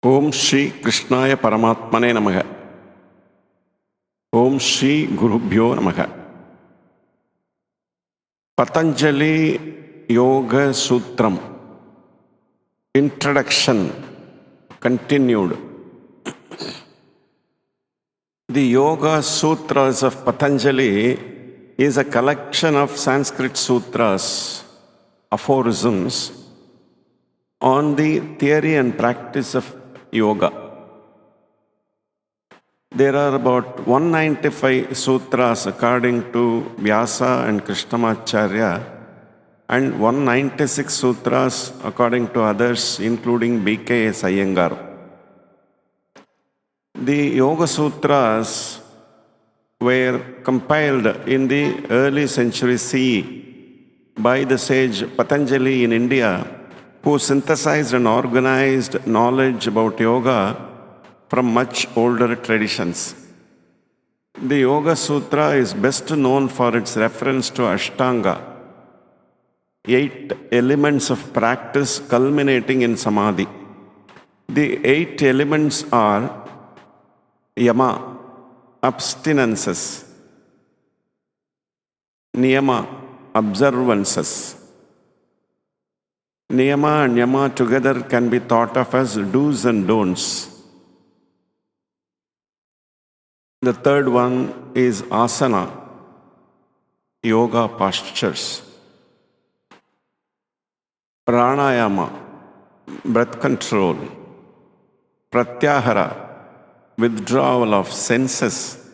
Om Shri Krishnaya Paramatmane Namaha. Om Shri Gurubhyo Namaha. Pathanjali Yoga Sutram. Introduction continued. The Yoga Sutras of Pathanjali is a collection of Sanskrit sutras, aphorisms, on the theory and practice of yoga. There are about 195 sutras according to Vyasa and Krishnamacharya, and 196 sutras according to others, including B.K.S. Iyengar. The Yoga Sutras were compiled in the early century CE by the sage Pathanjali in India, who synthesized and organized knowledge about yoga from much older traditions. The Yoga Sutra is best known for its reference to Ashtanga, 8 elements of practice culminating in Samadhi. The 8 elements are Yama, abstinences; Niyama, observances. Niyama and Yama together can be thought of as do's and don'ts. The third one is asana, yoga postures. Pranayama, breath control. Pratyahara, withdrawal of senses.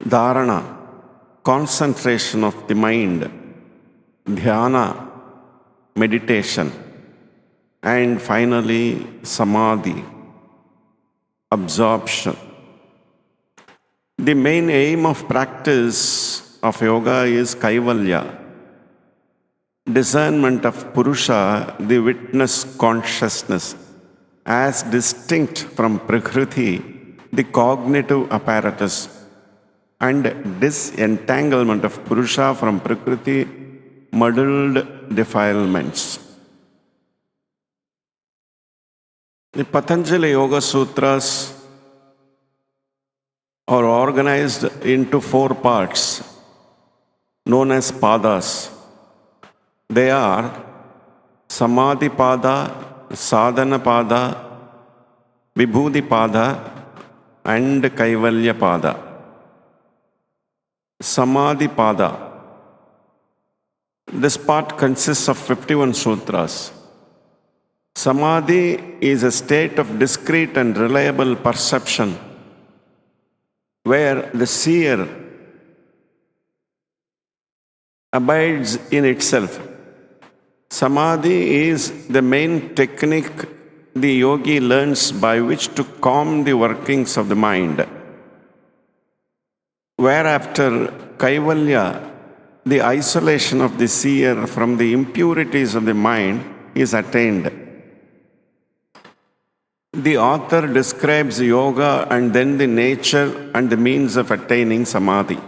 Dharana, concentration of the mind. Dhyana, meditation. And finally, samadhi, absorption. The main aim of practice of yoga is kaivalya, discernment of Purusha, the witness consciousness, as distinct from Prakriti, the cognitive apparatus, and disentanglement of Purusha from Prakriti, muddled defilements. The Pathanjali Yoga Sutras are organized into 4 parts known as padas. They are Samadhi Pada, Sadhana Pada, Vibhuti Pada, and Kaivalya Pada. Samadhi Pada. This part consists of 51 sutras. Samadhi is a state of discrete and reliable perception where the seer abides in itself. Samadhi is the main technique the yogi learns by which to calm the workings of the mind. Whereafter Kaivalya, the isolation of the seer from the impurities of the mind, is attained. The author describes yoga and then the nature and the means of attaining samadhi.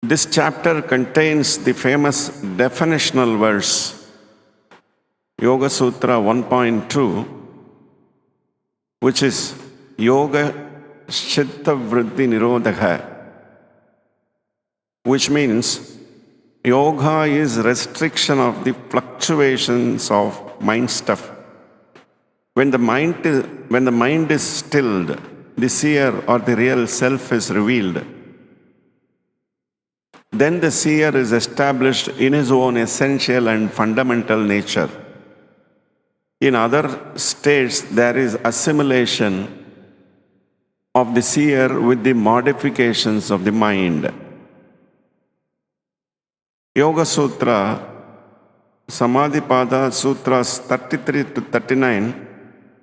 This chapter contains the famous definitional verse, Yoga Sutra 1.2, which is Yoga Chitta Vriddhi Nirodha, which means yoga is restriction of the fluctuations of mind stuff. When the mind is stilled, the seer or the real self is revealed. Then the seer is established in his own essential and fundamental nature. In other states, there is assimilation of the seer with the modifications of the mind. Yoga Sutra, Samadhi Pada, Sutras 33 to 39,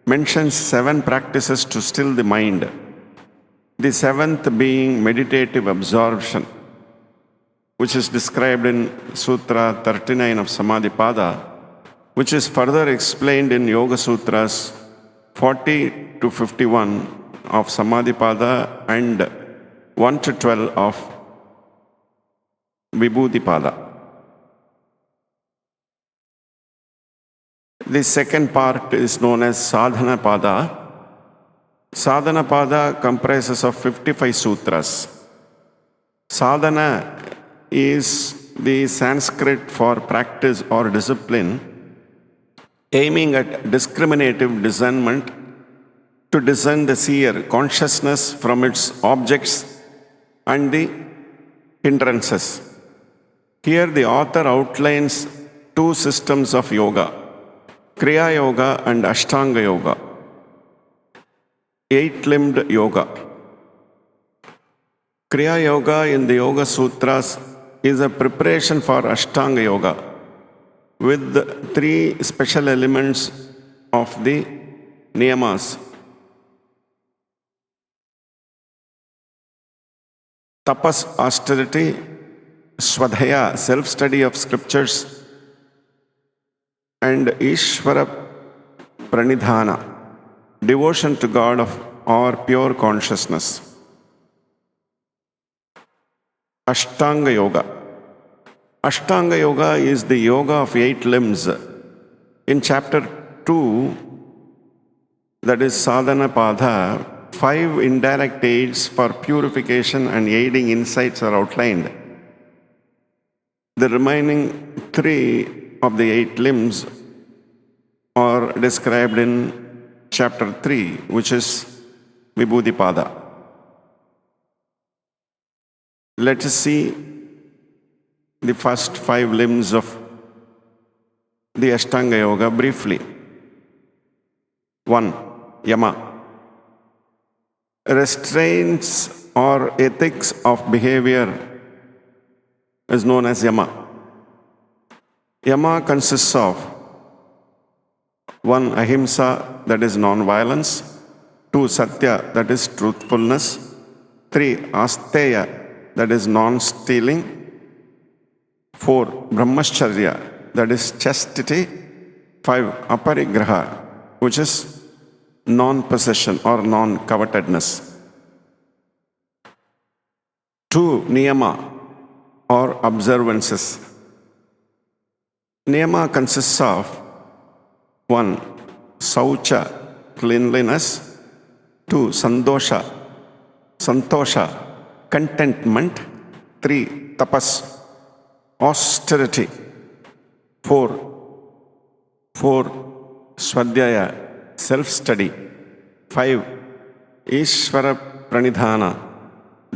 mentions 7 practices to still the mind. The 7th being meditative absorption, which is described in Sutra 39 of Samadhi Pada, which is further explained in Yoga Sutras 40 to 51 of Samadhi Pada and 1 to 12 of Vibhuti Pada. The second part is known as Sadhana Pada. Sadhana Pada comprises of 55 sutras. Sadhana is the Sanskrit for practice or discipline, aiming at discriminative discernment to discern the seer consciousness from its objects and the hindrances. Here the author outlines two systems of yoga, Kriya Yoga and Ashtanga Yoga, eight-limbed yoga. Kriya Yoga in the Yoga Sutras is a preparation for Ashtanga Yoga with the three special elements of the niyamas. Tapas, austerity; Swadhyaya, self-study of scriptures; and Ishvara Pranidhana, devotion to God or pure consciousness. Ashtanga Yoga. Ashtanga Yoga is the yoga of 8 limbs. In chapter 2, that is Sadhana Pada, 5 indirect aids for purification and aiding insights are outlined. The remaining 3 of the 8 limbs are described in chapter 3, which is Vibhuti Pada. Let us see the first 5 limbs of the Ashtanga Yoga briefly. 1. Yama. Restraints or ethics of behavior is known as Yama. Yama consists of 1. Ahimsa, that is non-violence; 2. Satya, that is truthfulness; 3. Asteya, that is non-stealing; 4. Brahmacharya, that is chastity; 5. Aparigraha, which is non-possession or non-covetedness. 2. Niyama or observances. Niyama consists of 1. Saucha, cleanliness; 2. Santosha, contentment; 3. Tapas, austerity; 4. Swadhyaya, self-study; 5. Ishvara Pranidhana,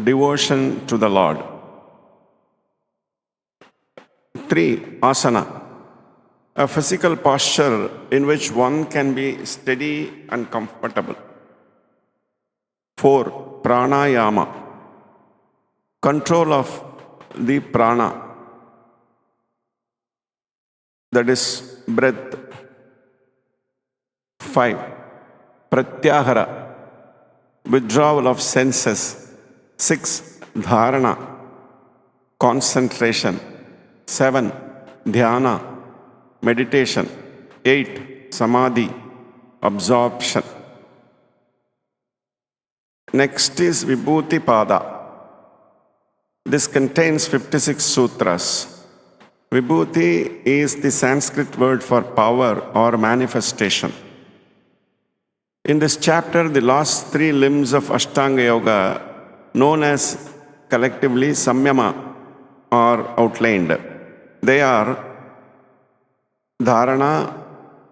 devotion to the Lord; 3. Asana, a physical posture in which one can be steady and comfortable; 4. Pranayama, control of the prana, that is breath; 5. Pratyahara, withdrawal of senses; 6. Dharana, concentration; 7. Dhyana, meditation; 8. Samadhi, absorption. Next is Vibhuti Pada. This contains 56 sutras. Vibhuti is the Sanskrit word for power or manifestation. In this chapter, the last 3 limbs of Ashtanga Yoga, known as collectively Samyama, are outlined. They are Dharana,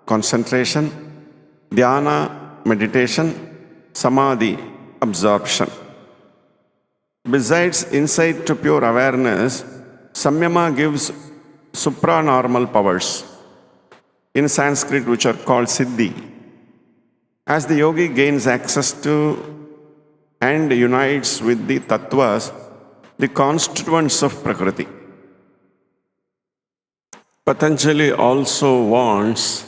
concentration; Dhyana, meditation; Samadhi, absorption. Besides insight to pure awareness, Samyama gives supranormal powers, in Sanskrit which are called Siddhi. As the yogi gains access to and unites with the tattvas, the constituents of Prakriti. Pathanjali also warns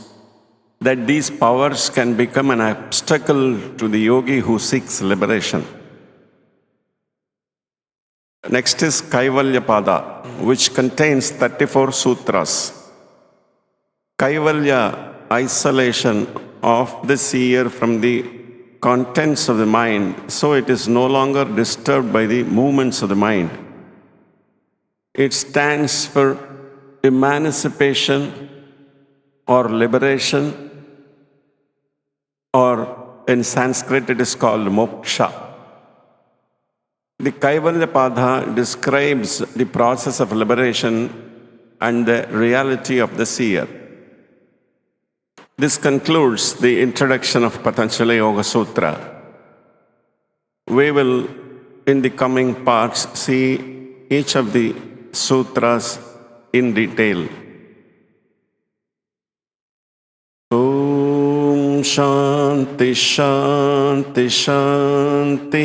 that these powers can become an obstacle to the yogi who seeks liberation. Next is Kaivalya Pada, which contains 34 sutras. Kaivalya, isolation of the seer from the contents of the mind, so it is no longer disturbed by the movements of the mind. It stands for emancipation or liberation, or in Sanskrit it is called moksha. The Kaivalya Pada describes the process of liberation and the reality of the seer. This concludes the introduction of Pathanjali Yoga Sutra. We will, in the coming parts, see each of the sutras in detail. Om Shanti Shanti Shanti.